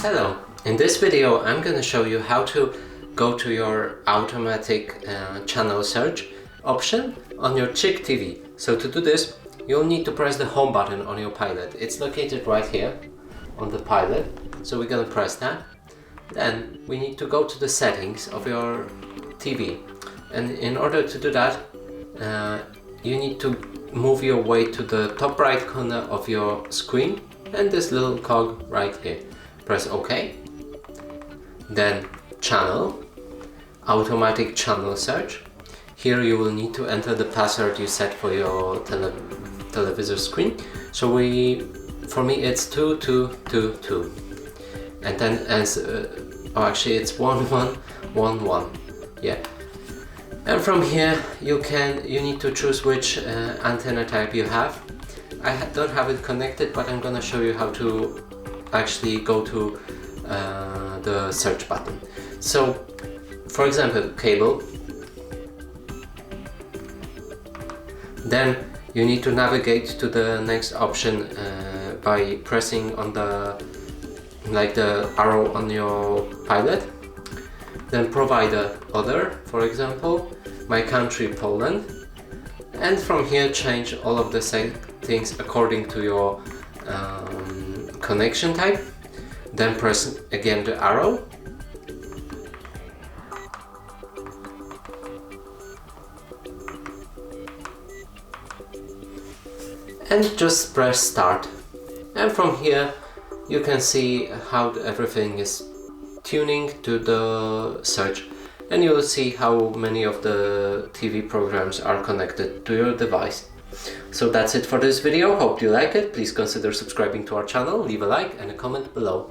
Hello, in this video I'm going to show you how to go to your automatic channel search option on your CHiQTV. So to do this, you'll need to press the home button on your Pilot. It's located right here on the Pilot, so we're going to press that. Then we need to go to the settings of your TV, and in order to do that you need to move your way to the top right corner of your screen and this little cog right here. Press OK. Then channel, automatic channel search. Here you will need to enter the password you set for your televisor screen. So for me it's 2222, and then as actually it's 1111. Yeah. And from here you need to choose which antenna type you have. I don't have it connected, but I'm gonna show you how to actually go to the search button. So for example, cable. Then you need to navigate to the next option by pressing on the arrow on your Pilot. Then provider other, for example, my country Poland, and from here change all of the settings according to your connection type. Then press again the arrow. And just press start. And from here you can see how everything is tuning to the search, and you will see how many of the TV programs are connected to your device. So that's it for this video. Hope you like it. Please consider subscribing to our channel, leave a like and a comment below.